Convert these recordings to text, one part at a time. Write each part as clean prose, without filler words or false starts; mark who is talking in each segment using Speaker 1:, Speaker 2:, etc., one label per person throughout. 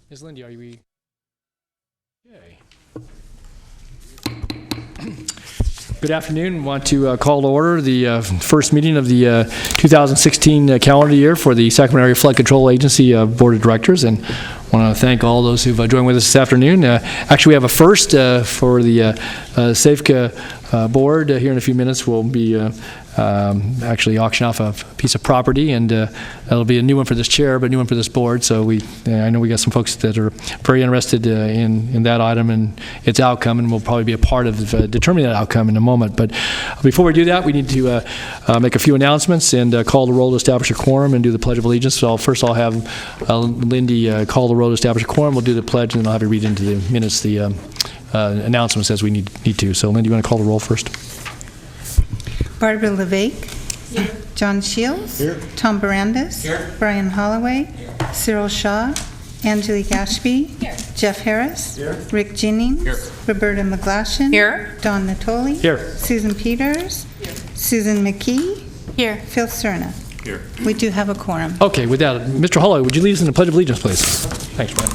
Speaker 1: Ms. Lindy, are you? Okay. Good afternoon. I want to call to order the first meeting of the 2016 calendar year for the Sacramento Area Flood Control Agency Board of Directors, and I want to thank all those who've joined with us this afternoon. Actually, we have a first for the SAFCA board. Here in a few minutes, we'll be actually auction off a piece of property, and that'll be a new one for this chair, but a new one for this board. So I know we got some folks that are very interested in that item and its outcome, and we'll probably be a part of determining that outcome in a moment. But before we do that, we need to make a few announcements and call the roll to establish a quorum and do the Pledge of Allegiance. So first I'll have Lindy call the roll to establish a quorum. We'll do the pledge, and then I'll have you read into the minutes the announcements as we need to. So Lindy, you want to call the roll first?
Speaker 2: Barbara LeVake. Here. John Shields. Here. Tom Barandis. Here. Brian Holloway. Here. Cyril Shaw. Angelique Ashby. Here. Jeff Harris. Here. Rick Jennings. Here. Roberta McGlashan. Here. Don Natoli. Here. Susan Peters. Here. Susan McKee. Here. Phil Cerna. Here. We do have a quorum.
Speaker 1: Okay, with that, Mr. Holloway, would you lead us in the Pledge of Allegiance, please? Thanks, Brian.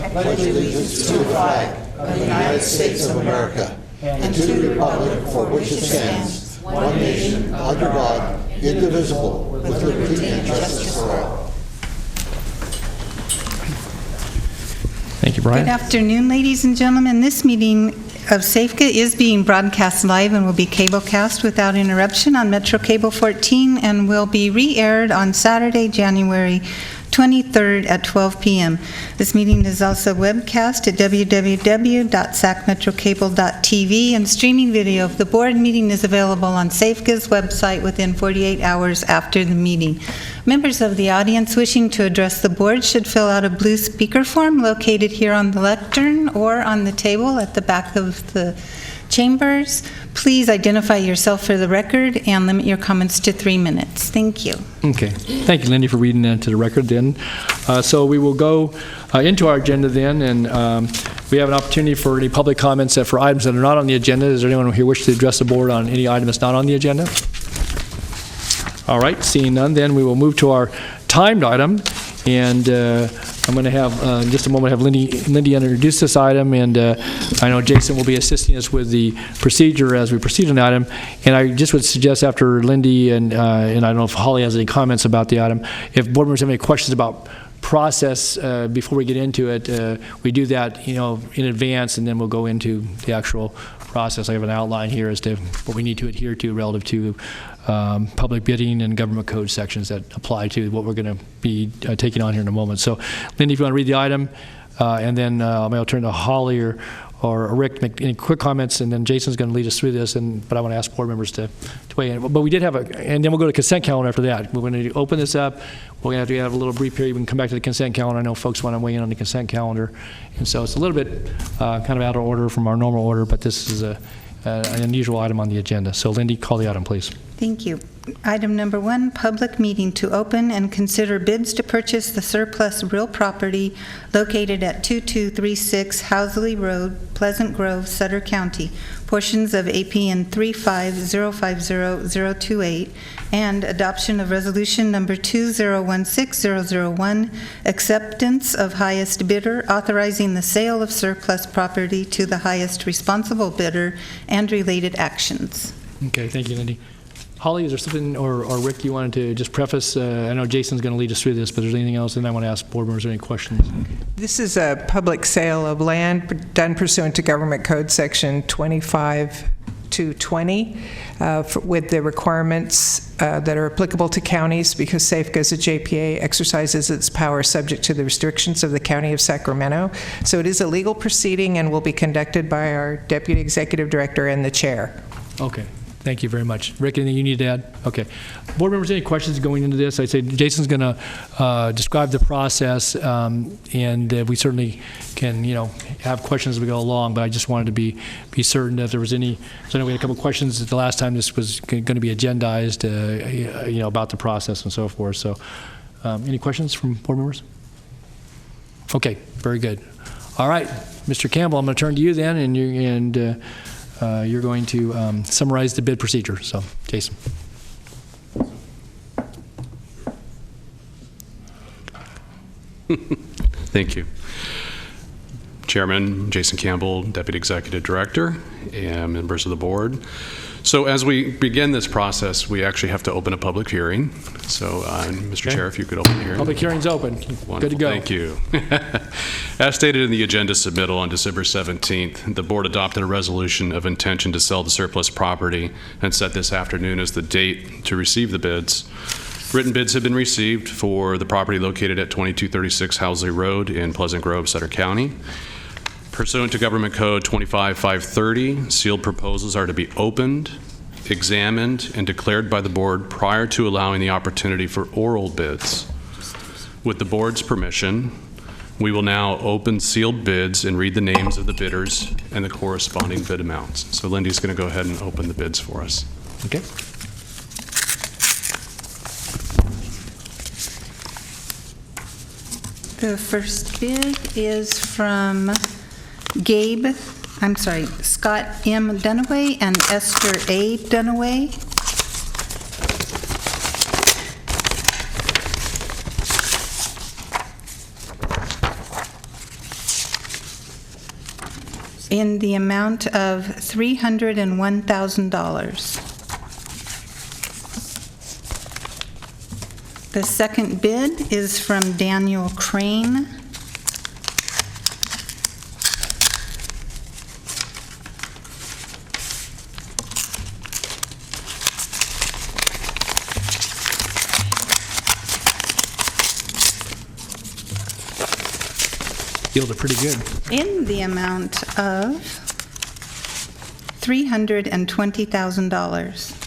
Speaker 3: I pledge allegiance to the flag of the United States of America and to the republic for which it stands, one nation, under God, indivisible, with liberty and justice for all.
Speaker 1: Thank you, Brian.
Speaker 2: Good afternoon, ladies and gentlemen. This meeting of SAFCA is being broadcast live and will be cablecast without interruption on Metro Cable 14 and will be re-aired on Saturday, January 23rd at 12 p.m. This meeting is also webcast at www.sacmetrocable.tv, and streaming video of the board meeting is available on SAFCA's website within 48 hours after the meeting. Members of the audience wishing to address the board should fill out a blue speaker form located here on the lectern or on the table at the back of the chambers. Please identify yourself for the record and limit your comments to 3 minutes. Thank you.
Speaker 1: Okay. Thank you, Lindy, for reading that to the record then. So we will go into our agenda then, and we have an opportunity for any public comments for items that are not on the agenda. Is there anyone here wish to address the board on any item that's not on the agenda? All right. Seeing none, then we will move to our timed item, and I'm going to have, in just a moment, have Lindy introduce this item, and I know Jason will be assisting us with the procedure as we proceed on the item. And I just would suggest after Lindy, and I don't know if Holly has any comments about the item, if board members have any questions about process before we get into it, we do that, in advance, and then we'll go into the actual process. I have an outline here as to what we need to adhere to relative to public bidding and government code sections that apply to what we're going to be taking on here in a moment. So, Lindy, if you want to read the item, and then maybe I'll turn to Holly or Rick to make any quick comments, and then Jason's going to lead us through this. But I want to ask board members to weigh in. But we did have and then we'll go to consent calendar after that. We're going to open this up. We're going to have a little brief period. We can come back to the consent calendar. I know folks want to weigh in on the consent calendar, and so it's a little bit kind of out of order from our normal order, but this is an unusual item on the agenda. So, Lindy, call the item, please.
Speaker 2: Thank you. Item number 1, public meeting to open and consider bids to purchase the surplus real property located at 2236 Housley Road, Pleasant Grove, Sutter County, portions of APN 3505028, and adoption of resolution number 2016001, acceptance of highest bidder, authorizing the sale of surplus property to the highest responsible bidder, and related actions.
Speaker 1: Okay, thank you, Lindy. Holly, is there something, or Rick, you wanted to just preface? I know Jason's going to lead us through this, but is there anything else? And I want to ask board members any questions.
Speaker 4: This is a public sale of land done pursuant to Government Code Section 25220 with the requirements that are applicable to counties, because SAFCA as a JPA exercises its power subject to the restrictions of the County of Sacramento. So it is a legal proceeding and will be conducted by our Deputy Executive Director and the Chair.
Speaker 1: Okay. Thank you very much. Rick, anything you need to add? Okay. Board members, any questions going into this? I'd say Jason's going to describe the process, and we certainly can, have questions as we go along, but I just wanted to be certain that if there was any, so I know we had a couple of questions the last time this was going to be agendized, about the process and so forth. So any questions from board members? Okay, very good. All right, Mr. Campbell, I'm going to turn to you then, and you're going to summarize the bid procedure. So, Jason.
Speaker 5: Thank you. Chairman Jason Campbell, Deputy Executive Director, and members of the board. So as we begin this process, we actually have to open a public hearing. So, Mr. Chair, if you could open the hearing.
Speaker 1: Public hearing's open.
Speaker 5: Wonderful.
Speaker 1: Good to go.
Speaker 5: Thank you. As stated in the agenda submittal on December 17th, the board adopted a resolution of intention to sell the surplus property and set this afternoon as the date to receive the bids. Written bids have been received for the property located at 2236 Housley Road in Pleasant Grove, Sutter County. Pursuant to Government Code 25530, sealed proposals are to be opened, examined, and declared by the board prior to allowing the opportunity for oral bids. With the board's permission, we will now open sealed bids and read the names of the bidders and the corresponding bid amounts. So Lindy's going to go ahead and open the bids for us.
Speaker 1: Okay.
Speaker 2: The first bid is from Scott M. Dunaway and Esther A. Dunaway. In the amount of $301,000. The second bid is from Daniel Crane.
Speaker 1: Yield are pretty good.
Speaker 2: In the amount of $320,000.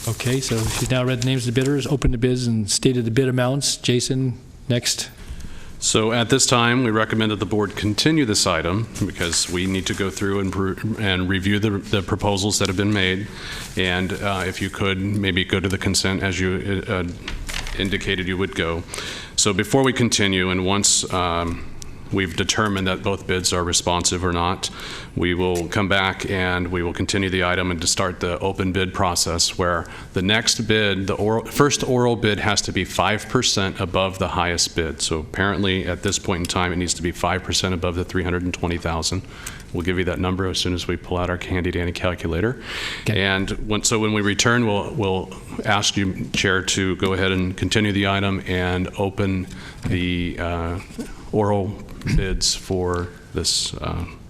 Speaker 1: Okay, so she's now read the names of the bidders, opened the bids, and stated the bid amounts. Jason, next.
Speaker 5: So at this time, we recommend that the board continue this item because we need to go through and review the proposals that have been made. And if you could, maybe go to the consent as you indicated you would go. So before we continue, and once we've determined that both bids are responsive or not, we will come back and we will continue the item and to start the open bid process where the next bid, first oral bid has to be 5% above the highest bid. So apparently at this point in time, it needs to be 5% above the $320,000. We'll give you that number as soon as we pull out our handy-dandy calculator.
Speaker 1: Okay.
Speaker 5: And so when we return, we'll ask you, Chair, to go ahead and continue the item and open the oral bids for this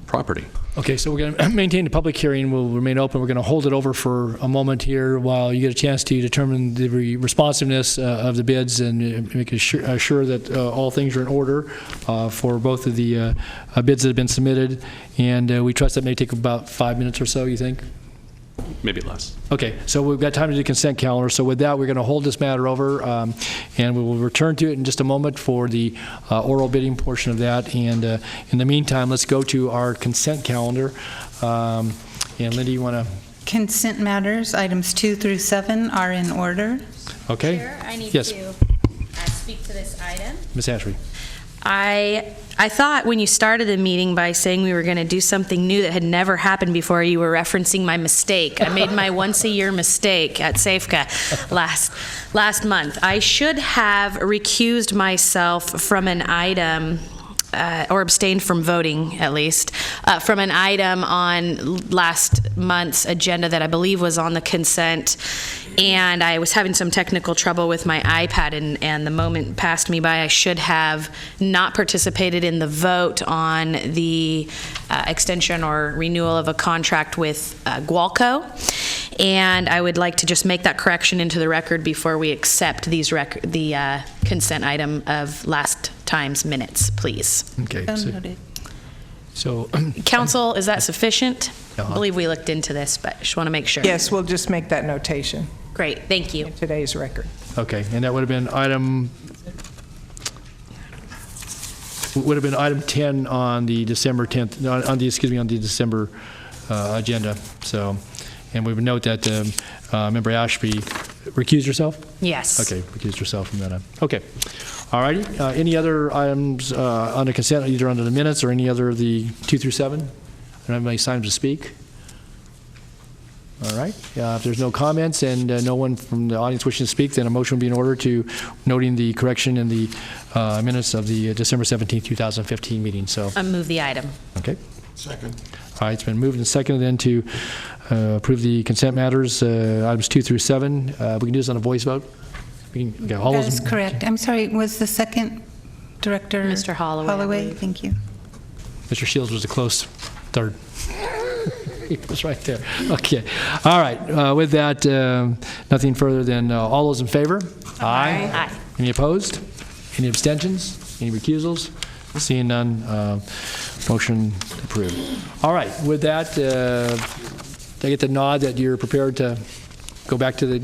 Speaker 5: property.
Speaker 1: Okay, so we're going to maintain the public hearing. Will remain open. We're going to hold it over for a moment here while you get a chance to determine the responsiveness of the bids and make sure that all things are in order for both of the bids that have been submitted. And we trust that may take about 5 minutes or so, you think?
Speaker 5: Maybe less.
Speaker 1: Okay, so we've got time to do the consent calendar. So with that, we're going to hold this matter over, and we will return to it in just a moment for the oral bidding portion of that. And in the meantime, let's go to our consent calendar. And Lindy, you want to?
Speaker 2: Consent matters, items 2 through 7 are in order.
Speaker 1: Okay.
Speaker 6: Chair, I need
Speaker 1: Yes.
Speaker 6: to speak to this item.
Speaker 1: Ms. Ashley.
Speaker 6: I thought when you started the meeting by saying we were going to do something new that had never happened before, you were referencing my mistake. I made my once-a-year mistake at SAFCA last month. I should have recused myself from an item, or abstained from voting, at least, from an item on last month's agenda that I believe was on the consent. And I was having some technical trouble with my iPad, and the moment passed me by. I should have not participated in the vote on the extension or renewal of a contract with Gualco. And I would like to just make that correction into the record before we accept the consent item of last time's minutes, please.
Speaker 1: Okay.
Speaker 2: Noted.
Speaker 1: So
Speaker 6: Council, is that sufficient?
Speaker 1: Uh-huh.
Speaker 6: I believe we looked into this, but just want to make sure.
Speaker 4: Yes, we'll just make that notation
Speaker 6: Great, thank you.
Speaker 4: in today's record.
Speaker 1: okay, and that would have been item 10 on the December 10th, on the December agenda. So, and we would note that Member Ashby recused herself?
Speaker 6: Yes.
Speaker 1: Okay, recused herself from that item. Okay. All righty. Any other items on the consent, either under the minutes or any other of the 2 through 7? I don't have any signs to speak. All right. If there's no comments and no one from the audience wishing to speak, then a motion will be in order to noting the correction in the minutes of the December 17, 2015 meeting. So,
Speaker 6: I move the item.
Speaker 1: okay.
Speaker 3: Second.
Speaker 1: All right. It's been moved and seconded then to approve the consent matters, items 2 through 7. We can do this on a voice vote. We can, all
Speaker 2: That
Speaker 1: those
Speaker 2: is correct. I'm sorry, was the second director?
Speaker 6: Mr. Holloway, I
Speaker 2: Holloway,
Speaker 6: believe.
Speaker 2: thank you.
Speaker 1: Mr. Shields was a close third. He was right there. Okay. All right. With that, nothing further than all those in favor? Aye.
Speaker 6: Aye.
Speaker 1: Any opposed? Any abstentions? Any recusals? Seeing none, motion approved. All right. With that, did I get the nod that you're prepared to go back to the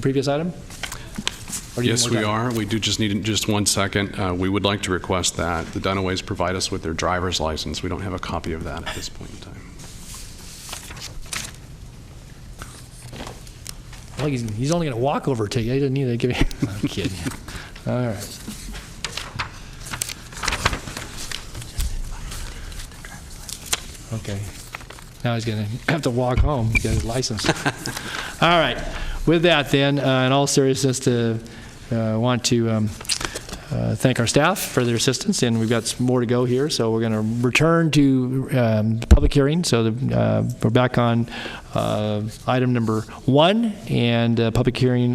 Speaker 1: previous item? Or do you
Speaker 5: Yes,
Speaker 1: need more
Speaker 5: we
Speaker 1: time?
Speaker 5: are. We do just need just 1 second. We would like to request that the Dunaways provide us with their driver's license. We don't have a copy of that at this point in time.
Speaker 1: Well, he's only going to walk over to you. He doesn't need to give you. I'm kidding. All right. Okay. Now he's going to have to walk home to get his license. All right. With that, then, in all seriousness, want to thank our staff for their assistance, and we've got some more to go here. So we're going to return to the public hearing. So we're back on item number 1, and public hearing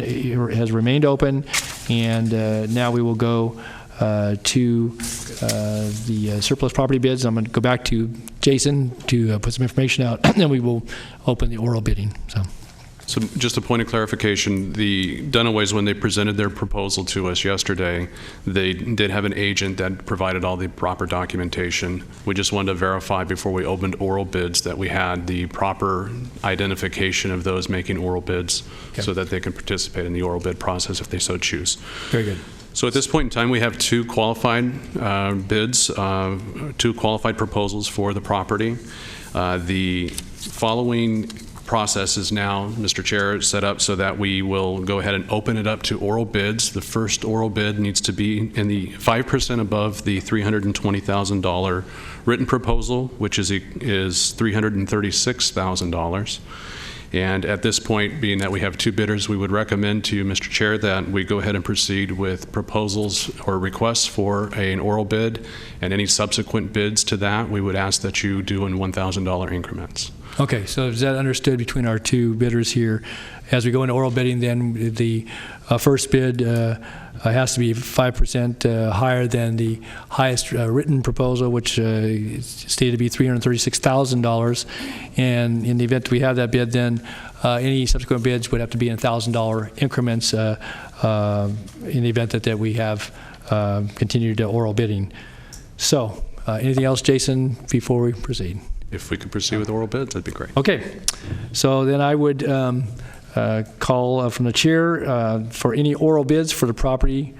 Speaker 1: has remained open. And now we will go to the surplus property bids. I'm going to go back to Jason to put some information out, and then we will open the oral bidding.
Speaker 5: So just a point of clarification, the Dunaways, when they presented their proposal to us yesterday, they did have an agent that provided all the proper documentation. We just wanted to verify before we opened oral bids that we had the proper identification of those making oral bids,
Speaker 1: Okay.
Speaker 5: so that they can participate in the oral bid process if they so choose.
Speaker 1: Very good.
Speaker 5: So at this point in time, we have 2 qualified bids, 2 qualified proposals for the property. The following process is now, Mr. Chair, set up so that we will go ahead and open it up to oral bids. The first oral bid needs to be in the 5% above the $320,000 written proposal, which is $336,000. And at this point, being that we have 2 bidders, we would recommend to you, Mr. Chair, that we go ahead and proceed with proposals or requests for an oral bid, and any subsequent bids to that, we would ask that you do in $1,000 increments.
Speaker 1: Okay, so is that understood between our 2 bidders here? As we go into oral bidding, then the first bid has to be 5% higher than the highest written proposal, which is stated to be $336,000. And in the event we have that bid, then any subsequent bids would have to be in $1,000 increments in the event that we have continued oral bidding. So, anything else, Jason, before we proceed?
Speaker 5: If we could proceed with oral bids, that'd be great.
Speaker 1: Okay, so then I would call from the chair for any oral bids for the property,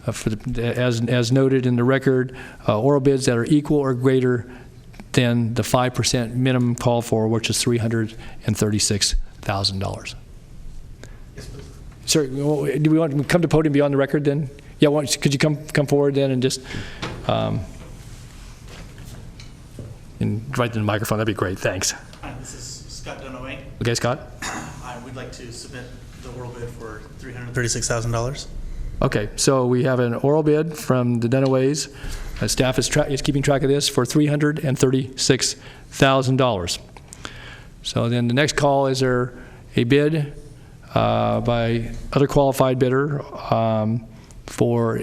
Speaker 1: as noted in the record, oral bids that are equal or greater than the 5% minimum call for, which is $336,000.
Speaker 7: Yes, please.
Speaker 1: Sir, do we want to come to podium beyond the record then? Yeah, could you come forward then and just and right in the microphone? That'd be great. Thanks.
Speaker 7: Hi, this is Scott Dunaway.
Speaker 1: Okay, Scott.
Speaker 7: We'd like to submit the oral bid for $336,000.
Speaker 1: Okay, so we have an oral bid from the Dunaways. Staff is keeping track of this for $336,000. So then the next call, is there a bid by other qualified bidder for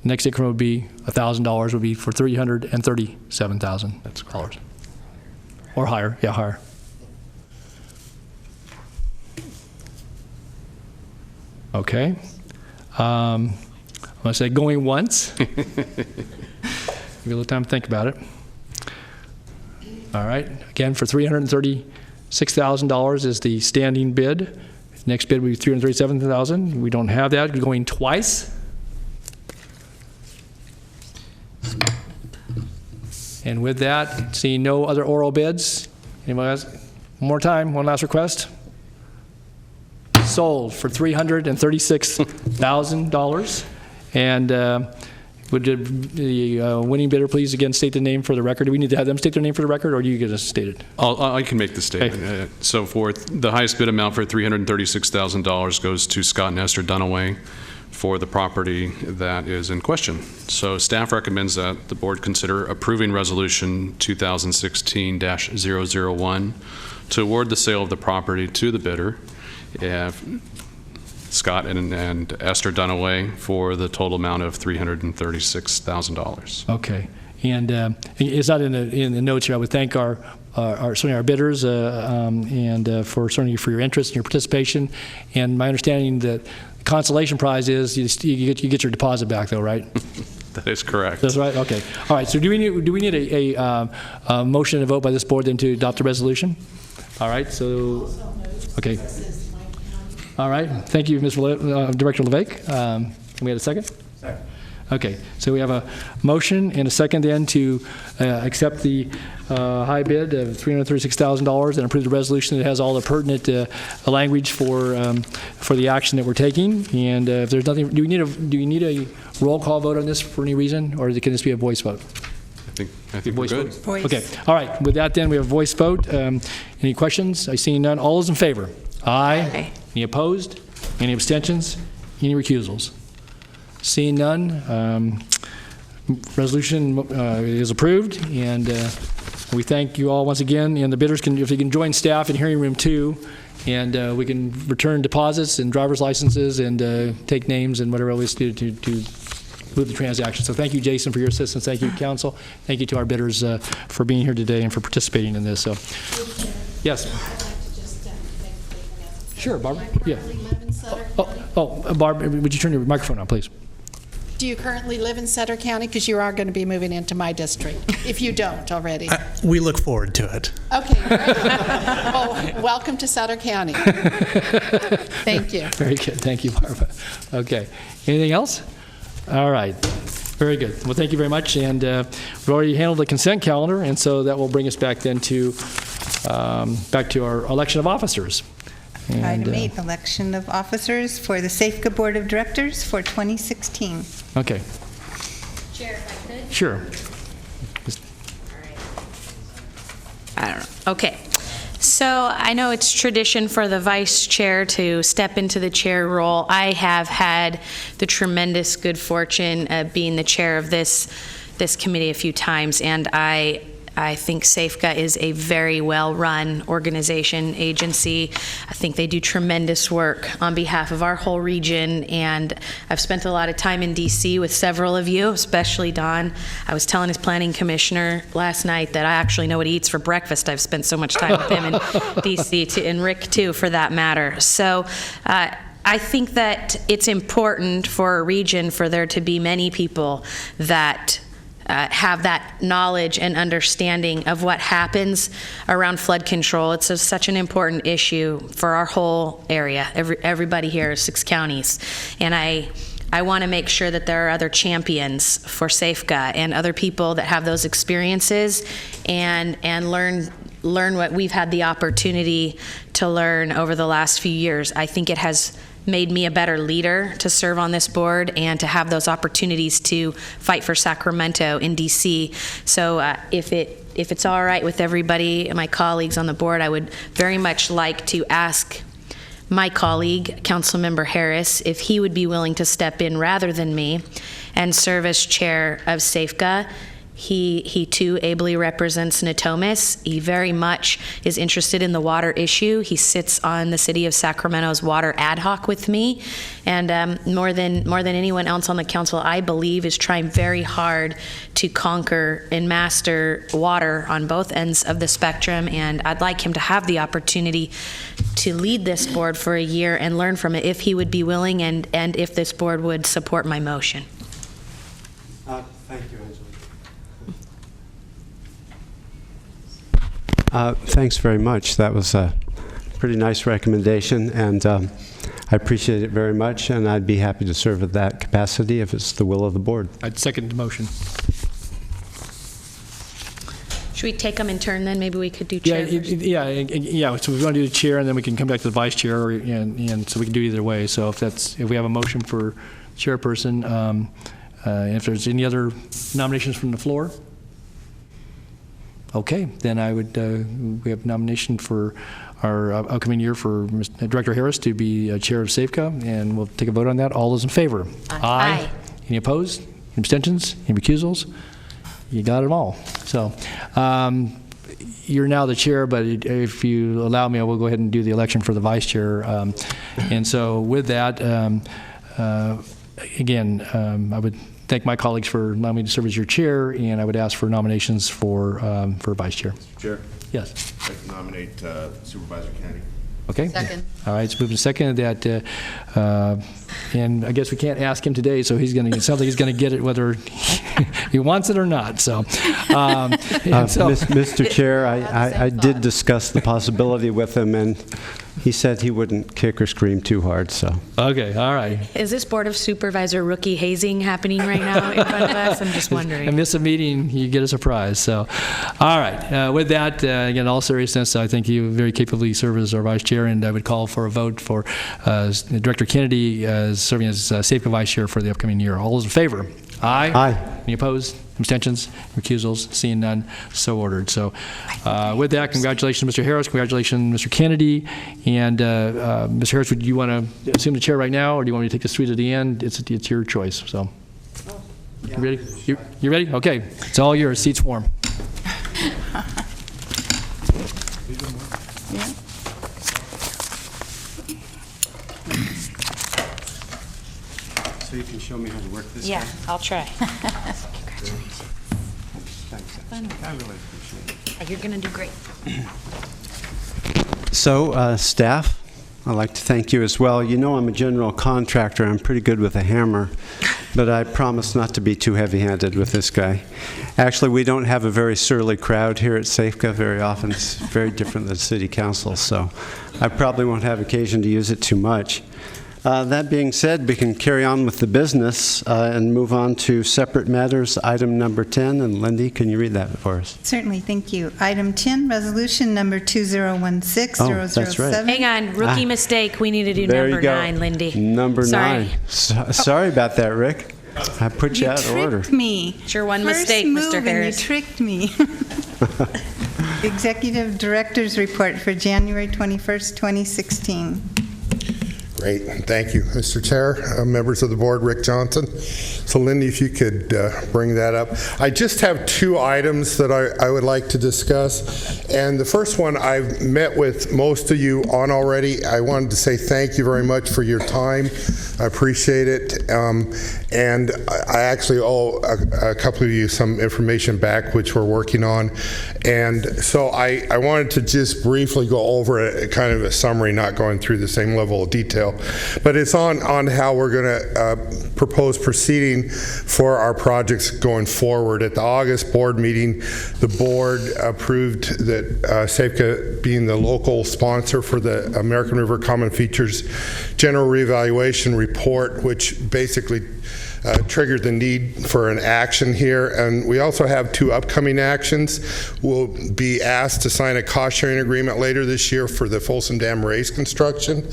Speaker 1: next increment would be $1,000 would be for $337,000. That's correct. Or higher, yeah, higher. Okay. I'm going to say going once. Give you a little time to think about it. All right. Again, for $336,000 is the standing bid. Next bid would be $337,000. We don't have that. We're going twice. And with that, seeing no other oral bids, anybody else? One more time, one last request. Sold for $336,000. And Would the winning bidder please again state the name for the record? Do we need to have them state their name for the record, or do you get us state it?
Speaker 5: I can make the statement. So for the highest bid amount for $336,000 goes to Scott and Esther Dunaway for the property that is in question. So staff recommends that the board consider approving Resolution 2016-001 to award the sale of the property to the bidder, Scott and Esther Dunaway, for the total amount of $336,000.
Speaker 1: Okay. And it's not in the notes here. I would thank certainly our bidders and certainly for your interest and your participation. And my understanding that the consolation prize is you get your deposit back, though, right?
Speaker 5: That is correct.
Speaker 1: That's right. Okay. All right. So do we need a motion and a vote by this board then to adopt the resolution? All right. So okay. All right. Thank you, Director LeVake. Can we have a second? Second. Okay. So we have a motion and a second then to accept the high bid of $336,000 and approve the resolution that has all the pertinent language for the action that we're taking. And if there's nothing, do you need a roll call vote on this for any reason, or can this be a voice vote?
Speaker 5: I think we're good.
Speaker 2: Voice.
Speaker 1: Okay. All right. With that, then we have a voice vote. Any questions? I see none. All those in favor? Aye. Any opposed? Any abstentions? Any recusals? Seeing none, resolution is approved, and we thank you all once again. And the bidders if you can join staff in hearing room 2, and we can return deposits and driver's licenses and take names and whatever else to move the transaction. So thank you, Jason, for your assistance. Thank you, council. Thank you to our bidders for being here today and for participating in this. So, yes. Sure, Barbara. Yeah. Barbara, would you turn your microphone on, please?
Speaker 8: Do you currently live in Sutter County? Because you are going to be moving into my district, if you don't already.
Speaker 7: We look forward to it.
Speaker 8: Okay, great. Well, welcome to Sutter County. Thank you.
Speaker 1: Very good. Thank you, Barbara. Okay. Anything else? All right. Very good. Well, thank you very much. And we've already handled the consent calendar, and so that will bring us back then to our election of officers. And,
Speaker 2: Item 8, election of officers for the SAFCA Board of Directors for 2016.
Speaker 1: Okay.
Speaker 6: Chair, if I could?
Speaker 1: Sure.
Speaker 6: I don't know. Okay. So I know it's tradition for the vice chair to step into the chair role. I have had the tremendous good fortune of being the chair of this committee a few times, and I think SAFCA is a very well-run organization, agency. I think they do tremendous work on behalf of our whole region, and I've spent a lot of time in D.C. with several of you, especially Don. I was telling his planning commissioner last night that I actually know what he eats for breakfast. I've spent so much time with him in D.C., and Rick, too, for that matter. So I think that it's important for a region for there to be many people that have that knowledge and understanding of what happens around flood control. It's such an important issue for our whole area, everybody here, 6 counties. And I want to make sure that there are other champions for SAFCA and other people that have those experiences and learn what we've had the opportunity to learn over the last few years. I think it has made me a better leader to serve on this board and to have those opportunities to fight for Sacramento in DC. So if it's all right with everybody, my colleagues on the board, I would very much like to ask my colleague, Councilmember Harris, if he would be willing to step in rather than me and serve as chair of SAFCA. He too ably represents Natomas. He very much is interested in the water issue. He sits on the City of Sacramento's water ad hoc with me, and more than anyone else on the council, I believe, is trying very hard to conquer and master water on both ends of the spectrum. And I'd like him to have the opportunity to lead this board for a year and learn from it, if he would be willing, and if this board would support my motion.
Speaker 9: Thank you, Angela. Thanks very much. That was a pretty nice recommendation, and I appreciate it very much, and I'd be happy to serve at that capacity if it's the will of the board.
Speaker 1: I'd second the motion.
Speaker 6: Should we take them in turn then? Maybe we could do chair first.
Speaker 1: Yeah. So we want to do the chair, and then we can come back to the vice chair, and so we can do either way. So if we have a motion for chairperson, If there's any other nominations from the floor? Okay, then I would, we have nomination for our upcoming year for Director Harris to be chair of SAFCA, and we'll take a vote on that. All those in favor?
Speaker 6: Aye.
Speaker 1: Any opposed? Any abstentions? Any recusals? You got them all. So you're now the chair, but if you allow me, I will go ahead and do the election for the vice chair. And so with that, again, I would thank my colleagues for allowing me to serve as your chair, and I would ask for nominations for vice chair.
Speaker 10: Chair,
Speaker 1: Yes.
Speaker 10: I'd like to nominate Supervisor Kennedy.
Speaker 1: Okay.
Speaker 8: Second.
Speaker 1: All right, it's moved and seconded that, and I guess we can't ask him today, so he's going to, it sounds like he's going to get it whether he wants it or not, so.
Speaker 9: Mr. Chair, I did discuss the possibility with him, and he said he wouldn't kick or scream too hard, so.
Speaker 1: Okay, all right.
Speaker 6: Is this Board of Supervisor rookie hazing happening right now in front of us? I'm just
Speaker 1: I
Speaker 6: wondering.
Speaker 1: miss a meeting, you get a surprise. So, all right. With that, again, in all seriousness, I think you very capably serve as our vice chair, and I would call for a vote for Director Kennedy serving as SAFCA vice chair for the upcoming year. All those in favor? Aye.
Speaker 9: Aye.
Speaker 1: Any opposed? Abstentions? Recusals? Seeing none, so ordered. So, with that, congratulations, Mr. Harris. Congratulations, Mr. Kennedy. And Mr. Harris, would you want to assume the chair right now, or do you want me to take this through to the end? It's your choice. So, you ready? You ready? Okay. It's all yours. Seats warm.
Speaker 8: Yeah.
Speaker 9: So you can show me how to work this?
Speaker 6: Yeah, I'll try.
Speaker 9: Thanks.
Speaker 6: Fun.
Speaker 9: I really appreciate it.
Speaker 6: You're going to do great.
Speaker 9: So, staff, I'd like to thank you as well. You know I'm a general contractor. I'm pretty good with a hammer, but I promise not to be too heavy-handed with this guy. Actually, we don't have a very surly crowd here at SAFCA very often. It's very different than City Council, so I probably won't have occasion to use it too much. That being said, we can carry on with the business and move on to separate matters. Item number 10, and Lindy, can you read that for us?
Speaker 2: Certainly, thank you. Item 10, resolution number 2016-007.
Speaker 9: Oh, that's right.
Speaker 6: Hang on, rookie mistake. We need to do
Speaker 9: There
Speaker 6: number
Speaker 9: you go.
Speaker 6: 9, Lindy.
Speaker 9: Number
Speaker 6: Sorry.
Speaker 9: 9. Sorry about that, Rick. I put you out of order.
Speaker 2: tricked me.
Speaker 6: It's your one
Speaker 2: First
Speaker 6: mistake,
Speaker 2: move
Speaker 6: Mr.
Speaker 2: and
Speaker 6: Harris.
Speaker 2: you tricked me. Executive Director's Report for January 21st, 2016.
Speaker 11: Great. Thank you, Mr. Chair, members of the board, Rick Johnson. So, Lindy, if you could bring that up. I just have 2 items that I would like to discuss. And the first one I've met with most of you on already. I wanted to say thank you very much for your time. I appreciate it. And I actually owe a couple of you some information back, which we're working on. And so I wanted to just briefly go over a kind of a summary, not going through the same level of detail. But it's on how we're going to propose proceeding for our projects going forward. At the August board meeting, the board approved that SAFCA, being the local sponsor for the American River Common Features General Reevaluation Report, which basically triggered the need for an action here. And we also have 2 upcoming actions. We'll be asked to sign a cost-sharing agreement later this year for the Folsom Dam raise construction.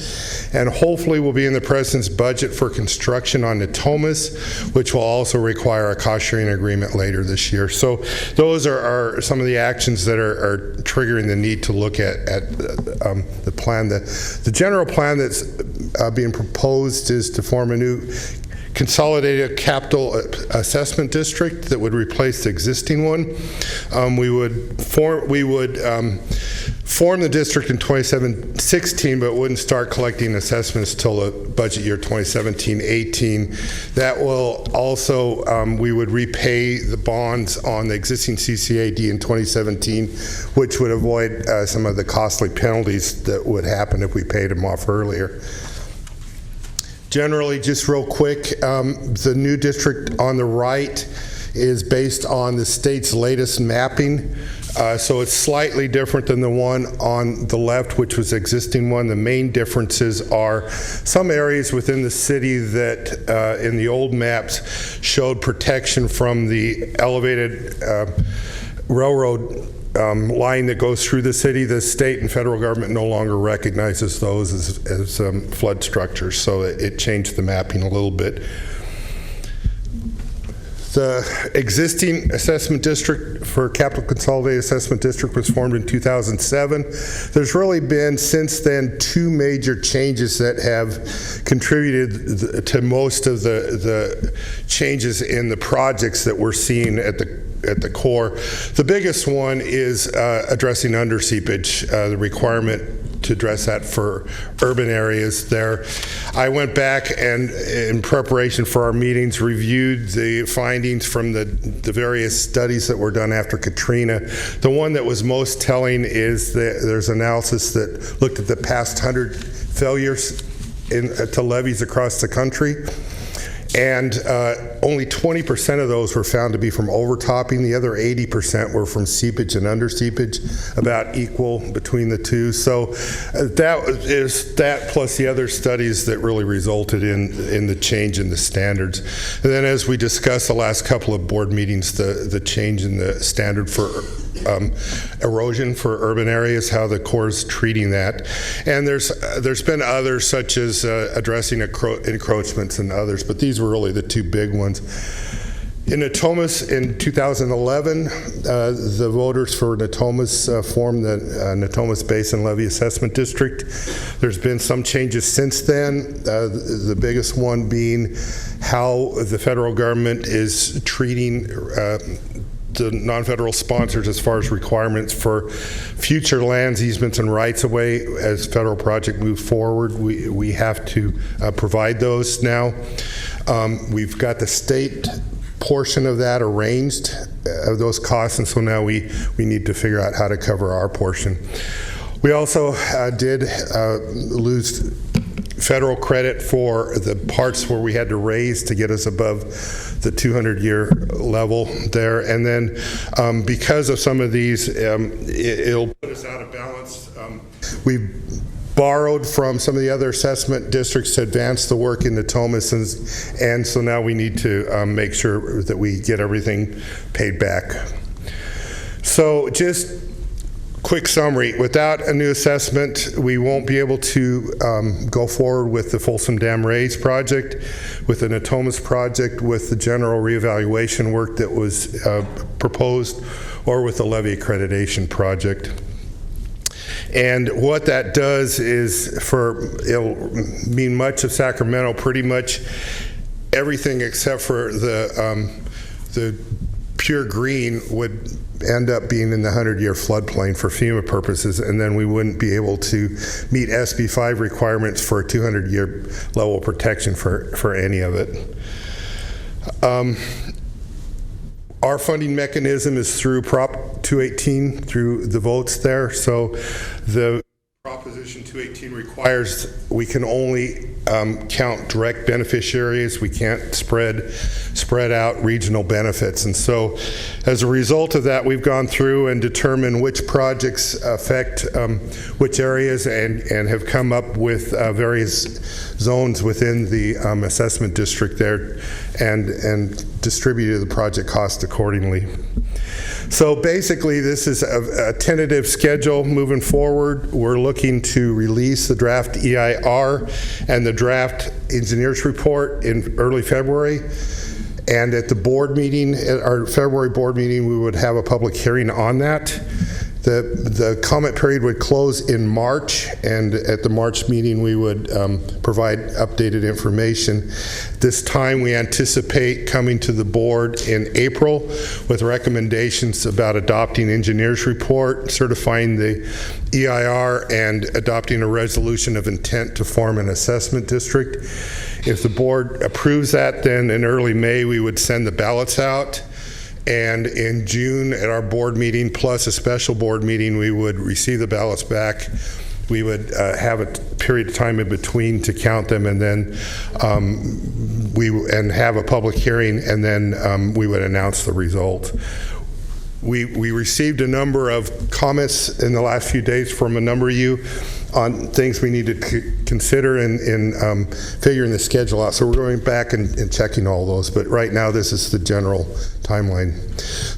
Speaker 11: And hopefully we'll be in the President's budget for construction on Natomas, which will also require a cost-sharing agreement later this year. So those are some of the actions that are triggering the need to look at the plan. The general plan that's being proposed is to form a new consolidated capital assessment district that would replace the existing one. We would form the district in 2016, but wouldn't start collecting assessments till the budget year 2017-18. That will also, we would repay the bonds on the existing CCAD in 2017, which would avoid some of the costly penalties that would happen if we paid them off earlier. Generally, just real quick, the new district on the right is based on the state's latest mapping. So it's slightly different than the one on the left, which was the existing one. The main differences are some areas within the city that in the old maps showed protection from the elevated railroad line that goes through the city. The state and federal government no longer recognizes those as flood structures, so it changed the mapping a little bit. The existing assessment district for Capital Consolidated Assessment District was formed in 2007. There's really been, since then, two major changes that have contributed to most of the changes in the projects that we're seeing at the core. The biggest one is addressing under seepage, the requirement to address that for urban areas there. I went back and, in preparation for our meetings, reviewed the findings from the various studies that were done after Katrina. The one that was most telling is that there's analysis that looked at the past 100 failures to levees across the country. And only 20% of those were found to be from overtopping. The other 80% were from seepage and under seepage, about equal between the two. So that plus the other studies that really resulted in the change in the standards. And then, as we discussed the last couple of board meetings, the change in the standard for erosion for urban areas, how the Corps is treating that. And there's been others, such as addressing encroachments and others, but these were really the two big ones. In Natomas in 2011, the voters for Natomas formed the Natomas Basin Levee Assessment District. There's been some changes since then, the biggest one being how the federal government is treating the non-federal sponsors as far as requirements for future lands, easements, and rights-of-way. As federal project move forward, we have to provide those now. We've got the state portion of that arranged, of those costs, and so now we need to figure out how to cover our portion. We also did lose federal credit for the parts where we had to raise to get us above the 200-year level there. And then because of some of these, it'll put us out of balance. We borrowed from some of the other assessment districts to advance the work in Natomas, and so now we need to make sure that we get everything paid back. So just quick summary, without a new assessment, we won't be able to go forward with the Folsom Dam Raise project, with the Natomas project, with the general reevaluation work that was proposed, or with the levee accreditation project. And what that does is, it'll mean much of Sacramento, pretty much everything except for the pure green would end up being in the 100-year floodplain for FEMA purposes, and then we wouldn't be able to meet SB 5 requirements for a 200-year level of protection for any of it. Our funding mechanism is through Prop 218, through the votes there. So the Proposition 218 requires we can only count direct beneficiaries. We can't spread out regional benefits. And so as a result of that, we've gone through and determined which projects affect which areas, and have come up with various zones within the assessment district there, and distributed the project cost accordingly. So basically, this is a tentative schedule moving forward. We're looking to release the draft EIR and the draft engineer's report in early February. And at the board meeting, at our February board meeting, we would have a public hearing on that. The comment period would close in March, and at the March meeting we would provide updated information. This time we anticipate coming to the board in April with recommendations about adopting engineer's report, certifying the EIR, and adopting a resolution of intent to form an assessment district. If the board approves that, then in early May we would send the ballots out. And in June, at our board meeting, plus a special board meeting, we would receive the ballots back. We would have a period of time in between to count them, and then have a public hearing, and then we would announce the result. We received a number of comments in the last few days from a number of you on things we need to consider in figuring the schedule out. So we're going back and checking all those, but right now this is the general timeline.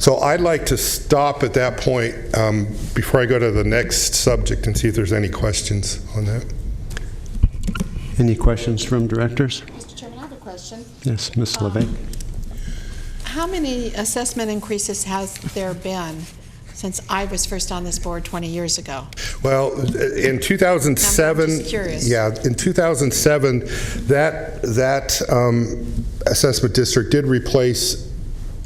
Speaker 11: So I'd like to stop at that point before I go to the next subject and see if there's any questions on that.
Speaker 9: Any questions from directors?
Speaker 8: Mr. Chairman, I have a question.
Speaker 9: Yes, Ms. LeVay.
Speaker 8: How many assessment increases has there been since I was first on this board 20 years ago?
Speaker 11: Well, in 2007,
Speaker 8: I'm just curious.
Speaker 11: yeah, in 2007, that assessment district did replace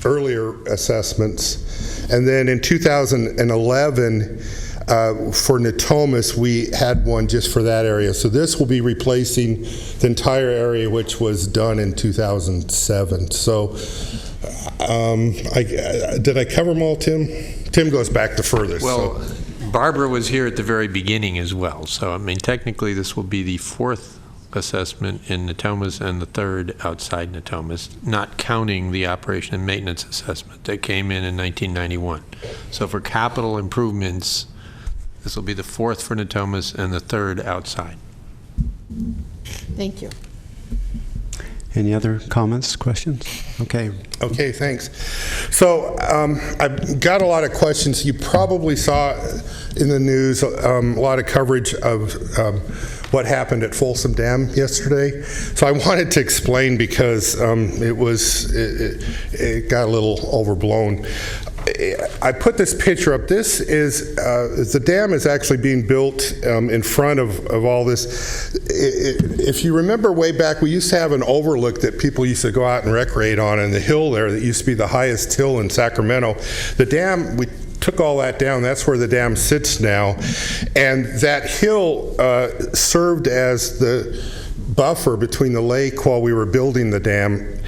Speaker 11: earlier assessments, and then in 2011, for Natomas, we had one just for that area. So this will be replacing the entire area, which was done in 2007. So, did I cover them all, Tim? Tim goes back the furthest.
Speaker 12: Well,
Speaker 11: so.
Speaker 12: Barbara was here at the very beginning as well. So, I mean, technically, this will be the fourth assessment in Natomas and the third outside Natomas, not counting the operation and maintenance assessment that came in 1991. So for capital improvements, this will be the fourth for Natomas and the third outside.
Speaker 8: Thank you.
Speaker 9: Any other comments, questions? Okay.
Speaker 11: Okay, thanks. So I've got a lot of questions. You probably saw in the news a lot of coverage of what happened at Folsom Dam yesterday. So I wanted to explain because it got a little overblown. I put this picture up. This is, the dam is actually being built in front of all this. If you remember way back, we used to have an overlook that people used to go out and recreate on, and the hill there that used to be the highest hill in Sacramento. The dam, we took all that down. That's where the dam sits now. And that hill served as the buffer between the lake while we were building the dam.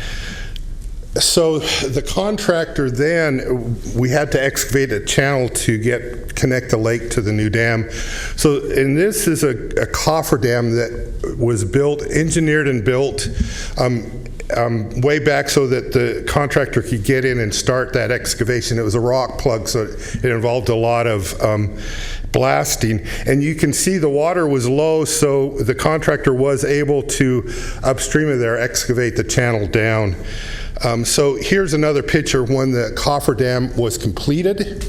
Speaker 11: So the contractor then, we had to excavate a channel to connect the lake to the new dam. So, and this is a coffer dam that was built, engineered and built way back so that the contractor could get in and start that excavation. It was a rock plug, so it involved a lot of blasting. And you can see the water was low, so the contractor was able to, upstream of there, excavate the channel down. So here's another picture when the coffer dam was completed,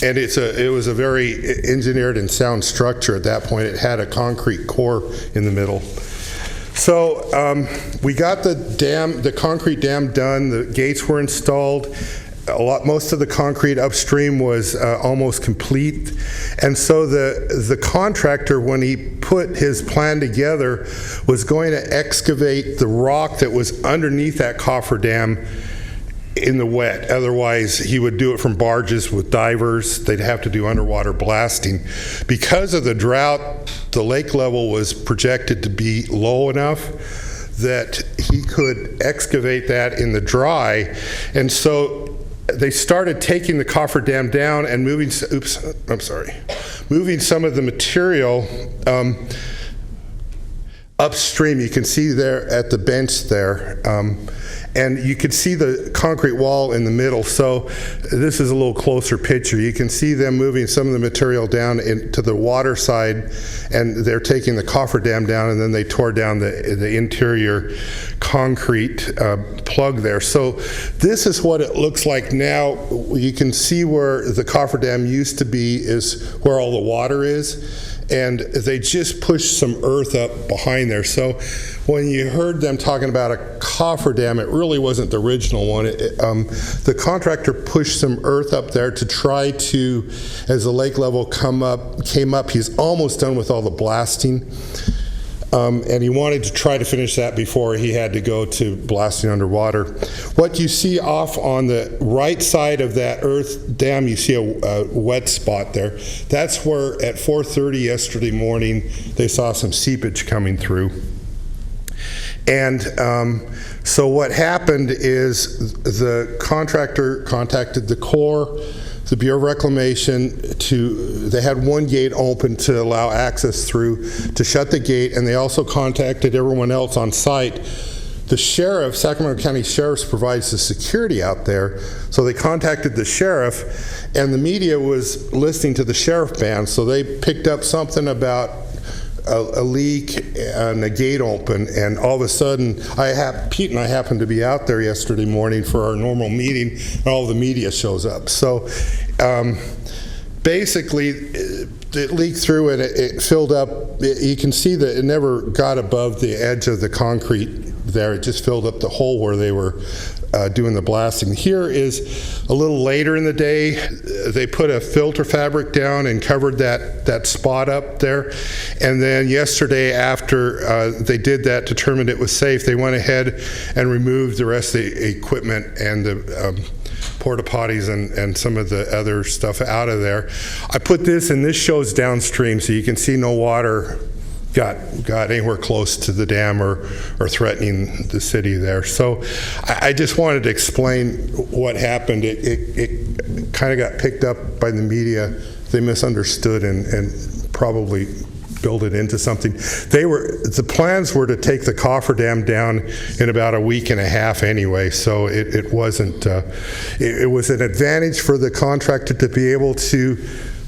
Speaker 11: and it was a very engineered and sound structure at that point. It had a concrete core in the middle. So we got the concrete dam done. The gates were installed. Most of the concrete upstream was almost complete, and so the contractor, when he put his plan together, was going to excavate the rock that was underneath that coffer dam in the wet. Otherwise, he would do it from barges with divers. They'd have to do underwater blasting. Because of the drought, the lake level was projected to be low enough that he could excavate that in the dry, and so they started taking the coffer dam down and moving some of the material upstream. You can see there at the bench there, and you can see the concrete wall in the middle. So this is a little closer picture. You can see them moving some of the material down into the water side, and they're taking the coffer dam down, and then they tore down the interior concrete plug there. So this is what it looks like now. You can see where the coffer dam used to be is where all the water is, and they just pushed some earth up behind there. So when you heard them talking about a coffer dam, it really wasn't the original one. The contractor pushed some earth up there to try to, as the lake level came up, he's almost done with all the blasting. And he wanted to try to finish that before he had to go to blasting underwater. What you see off on the right side of that earth dam, you see a wet spot there. That's where at 4:30 yesterday morning they saw some seepage coming through. And so what happened is the contractor contacted the Corps, the Bureau of Reclamation, they had one gate open to allow access through, to shut the gate, and they also contacted everyone else on site. The sheriff, Sacramento County Sheriff, provides the security out there, so they contacted the sheriff, and the media was listening to the sheriff band, so they picked up something about a leak and a gate open, and all of a sudden, Pete and I happened to be out there yesterday morning for our normal meeting, and all the media shows up. So basically, it leaked through and it filled up. You can see that it never got above the edge of the concrete, there. It just filled up the hole where they were doing the blasting. Here is a little later in the day. They put a filter fabric down and covered that spot up there. And then yesterday, after they did that, determined it was safe, they went ahead and removed the rest of the equipment and the porta potties and some of the other stuff out of there. I put this, and this shows downstream, so you can see no water got anywhere close to the dam or threatening the city there. So I just wanted to explain what happened. It kind of got picked up by the media. They misunderstood and probably build it into something. The plans were to take the cofferdam down in about a week and a half anyway, so it wasn't, it was an advantage for the contractor to be able to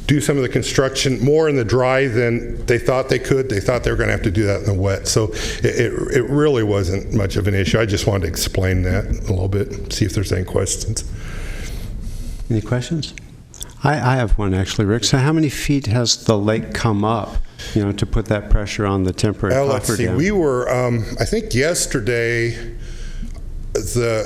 Speaker 11: do some of the construction more in the dry than they thought they could. They thought they were going to have to do that in the wet, so it really wasn't much of an issue. I just wanted to explain that a little bit, see if there's any questions.
Speaker 9: Any questions? I have one actually, Rick. So how many feet has the lake come up, to put that pressure on the temporary cofferdam?
Speaker 11: Let's see. We were, I think yesterday, I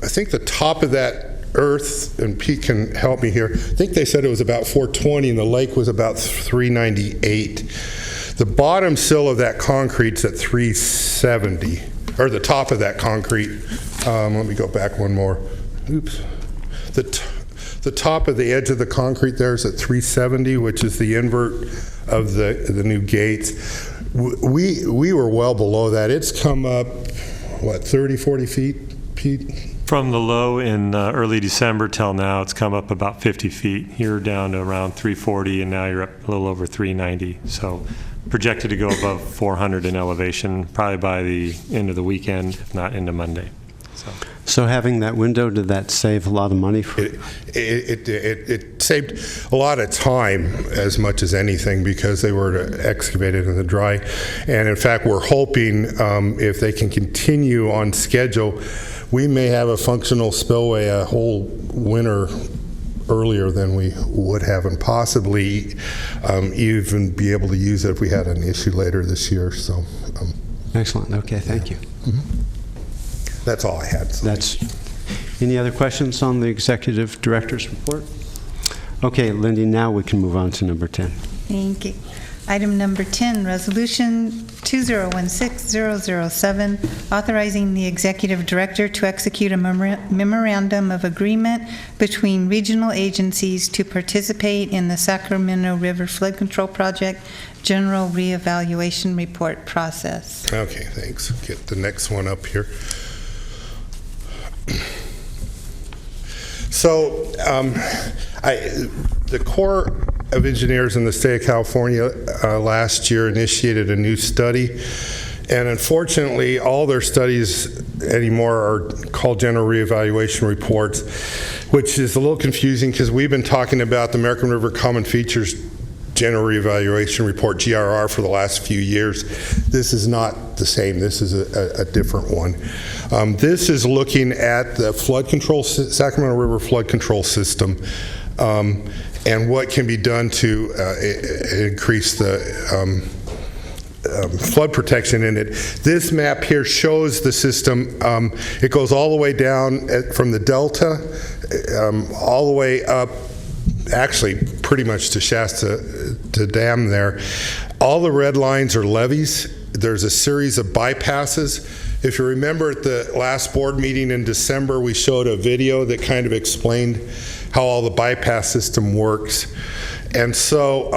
Speaker 11: think the top of that earth, and Pete can help me here, I think they said it was about 420 and the lake was about 398. The bottom sill of that concrete's at 370, or the top of that concrete. Let me go back one more. Oops. The top of the edge of the concrete there is at 370, which is the invert of the new gates. We were well below that. It's come up, 30, 40 feet, Pete?
Speaker 13: From the low in early December till now, it's come up about 50 feet. You're down to around 340, and now you're up a little over 390. So projected to go above 400 in elevation, probably by the end of the weekend, if not into Monday.
Speaker 9: So having that window, did that save a lot of money?
Speaker 11: It saved a lot of time as much as anything, because they were to excavate it in the dry. And in fact, we're hoping if they can continue on schedule, we may have a functional spillway a whole winter earlier than we would have, and possibly even be able to use it if we had an issue later this year. So,
Speaker 9: excellent. Okay, thank you.
Speaker 11: Mm-hmm. That's all I had. So.
Speaker 9: Any other questions on the executive director's report? Okay, Lindy, now we can move on to number 10.
Speaker 2: Thank you. Item number 10, Resolution 2016-007, authorizing the executive director to execute a memorandum of agreement between regional agencies to participate in the Sacramento River Flood Control Project General Reevaluation Report process.
Speaker 11: Okay, thanks. Get the next one up here. So, the Corps of Engineers in the state of California last year initiated a new study, and unfortunately all their studies anymore are called general reevaluation reports, which is a little confusing because we've been talking about the American River Common Features General Reevaluation Report, GRR, for the last few years. This is not the same. This is a different one. This is looking at the flood control, Sacramento River flood control system, and what can be done to increase the flood protection in it. This map here shows the system. It goes all the way down from the delta, all the way up, actually pretty much to Shasta Dam there. All the red lines are levees. There's a series of bypasses. If you remember at the last board meeting in December, we showed a video that kind of explained how all the bypass system works. And so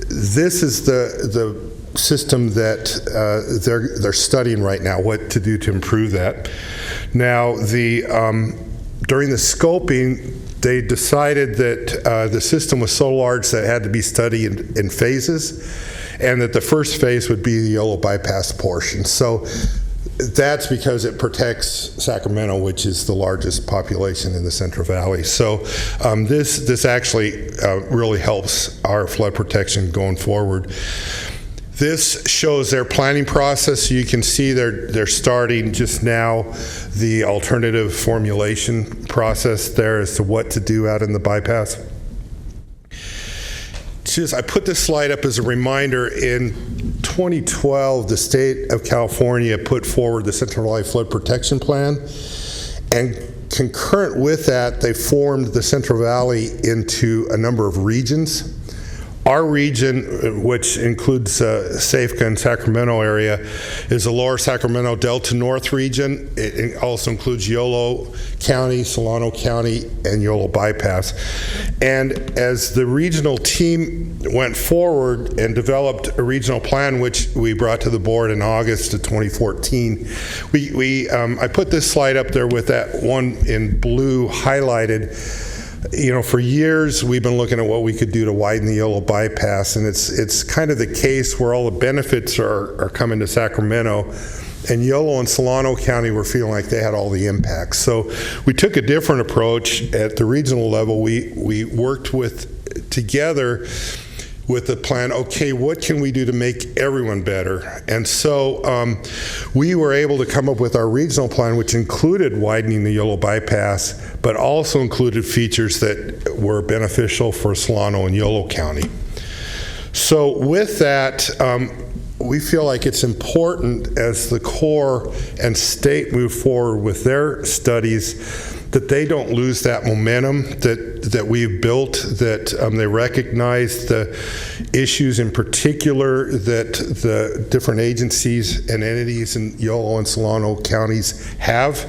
Speaker 11: this is the system that they're studying right now, what to do to improve that. Now, during the scoping, they decided that the system was so large that it had to be studied in phases, and that the first phase would be the yellow bypass portion. So that's because it protects Sacramento, which is the largest population in the Central Valley. So this actually really helps our flood protection going forward. This shows their planning process. You can see they're starting just now the alternative formulation process there as to what to do out in the bypass. I put this slide up as a reminder. In 2012, the state of California put forward the Central Valley Flood Protection Plan, and concurrent with that, they formed the Central Valley into a number of regions. Our region, which includes SAFCA and Sacramento area, is the Lower Sacramento Delta North region. It also includes Yolo County, Solano County, and Yolo Bypass. And as the regional team went forward and developed a regional plan, which we brought to the board in August of 2014, I put this slide up there with that one in blue highlighted. You know, for years we've been looking at what we could do to widen the Yolo Bypass, and it's kind of the case where all the benefits are coming to Sacramento, and Yolo and Solano County were feeling like they had all the impacts. So we took a different approach at the regional level. We worked together with the plan, okay, what can we do to make everyone better? And so we were able to come up with our regional plan, which included widening the Yolo Bypass, but also included features that were beneficial for Solano and Yolo County. So with that, we feel like it's important as the Corps and state move forward with their studies that they don't lose that momentum that we've built, that they recognize the issues in particular that the different agencies and entities in Yolo and Solano counties have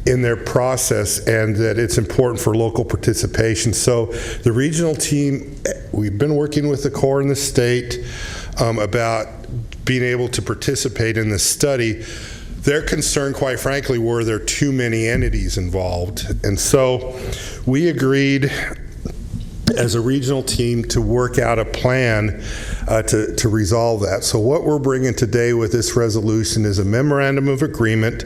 Speaker 11: in their process, and that it's important for local participation. So the regional team, we've been working with the Corps and the state about being able to participate in this study. Their concern, quite frankly, were there too many entities involved. And so we agreed as a regional team to work out a plan to resolve that. So what we're bringing today with this resolution is a memorandum of agreement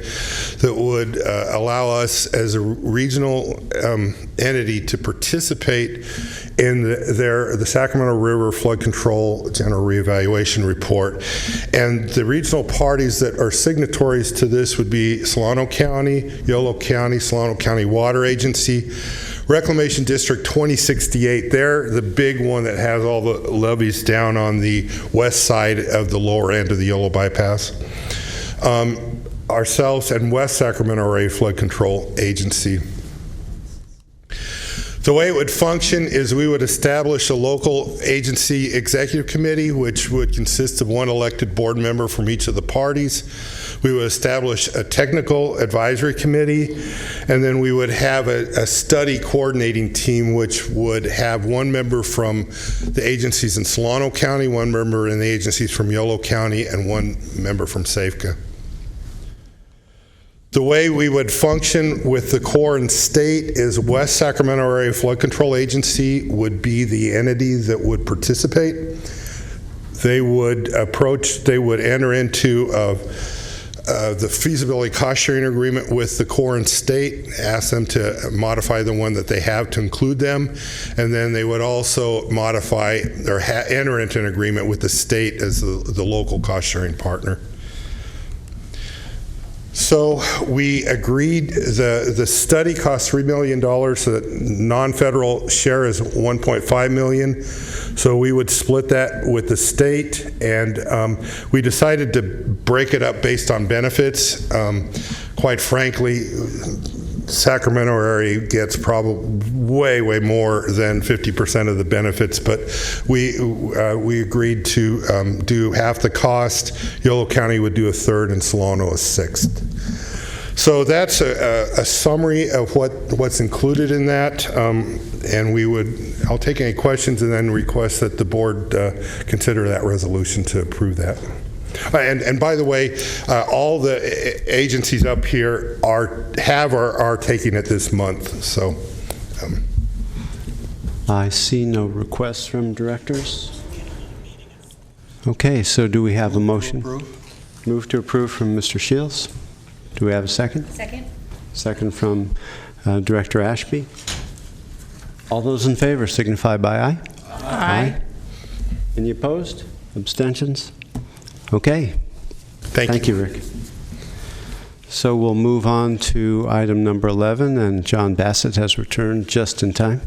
Speaker 11: that would allow us as a regional entity to participate in the Sacramento River Flood Control General Reevaluation Report. And the regional parties that are signatories to this would be Solano County, Yolo County, Solano County Water Agency, Reclamation District 2068, they're the big one that has all the levees down on the west side of the lower end of the Yolo Bypass. Ourselves and West Sacramento Area Flood Control Agency. The way it would function is we would establish a local agency executive committee, which would consist of one elected board member from each of the parties. We would establish a technical advisory committee, and then we would have a study coordinating team, which would have one member from the agencies in Solano County, one member in the agencies from Yolo County, and one member from SAFCA. The way we would function with the Corps and state is West Sacramento Area Flood Control Agency would be the entity that would participate. They would enter into the feasibility cost sharing agreement with the Corps and state, ask them to modify the one that they have to include them, and then they would also modify or enter into an agreement with the state as the local cost sharing partner. So we agreed the study costs $3 million, so the non-federal share is $1.5 million. So we would split that with the state, and we decided to break it up based on benefits. Quite frankly, Sacramento area gets probably way more than 50% of the benefits, but we agreed to do half the cost. Yolo County would do a third, and Solano a sixth. So that's a summary of what's included in that, and I'll take any questions and then request that the board consider that resolution to approve that. And by the way, all the agencies up here are taking it this month. So
Speaker 9: I see no requests from directors. Okay, so do we have a motion? Move to approve from Mr. Shields. Do we have a second?
Speaker 6: Second.
Speaker 9: Second from Director Ashby. All those in favor signify by aye.
Speaker 6: Aye.
Speaker 9: Any opposed? Abstentions? Okay. Thank you, Rick. So we'll move on to item number 11, and John Bassett has returned just in time.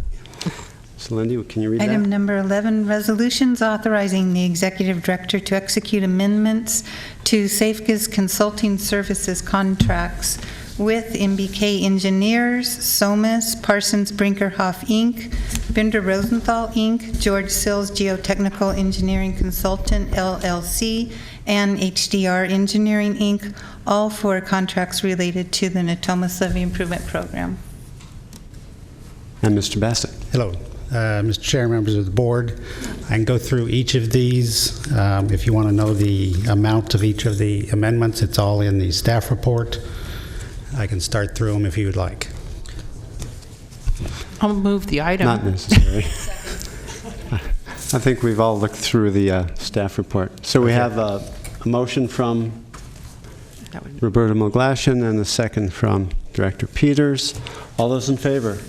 Speaker 9: So Lindy, can you read
Speaker 2: Item
Speaker 9: that?
Speaker 2: number 11, resolutions authorizing the executive director to execute amendments to SAFCA's consulting services contracts with MBK Engineers, Somas, Parsons Brinkerhoff, Inc., Bender Rosenthal, Inc., George Sills Geotechnical Engineering Consultant, LLC, and HDR Engineering, Inc., all for contracts related to the Natomas Levee Improvement Program.
Speaker 9: And Mr. Bassett.
Speaker 14: Hello, Mr. Chair, members of the board. I can go through each of these. If you want to know the amount of each of the amendments, it's all in the staff report. I can start through them if you would like.
Speaker 4: I'll move the item.
Speaker 9: Not necessary. I think we've all looked through the staff report. So we have a motion from Roberta Moglashan and a second from Director Peters. All those in favor?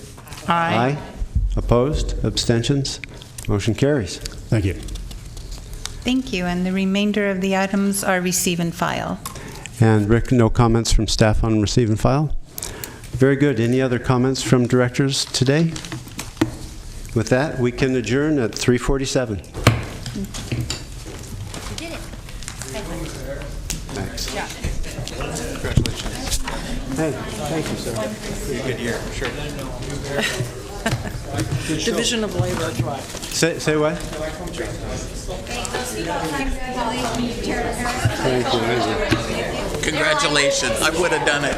Speaker 4: Aye.
Speaker 9: Opposed? Abstentions? Motion carries.
Speaker 14: Thank you.
Speaker 2: Thank you, and the remainder of the items are receive and file.
Speaker 9: And Rick, no comments from staff on receive and file? Very good. Any other comments from directors today? With that, we can adjourn at 3:47.
Speaker 15: You did it.
Speaker 9: Thanks.
Speaker 15: Yeah.
Speaker 12: Congratulations.
Speaker 9: Hey, thank you, sir.
Speaker 12: Pretty good year, sure.
Speaker 4: Division of labor.
Speaker 9: Say what? Thank you.
Speaker 12: Congratulations. I would have done it.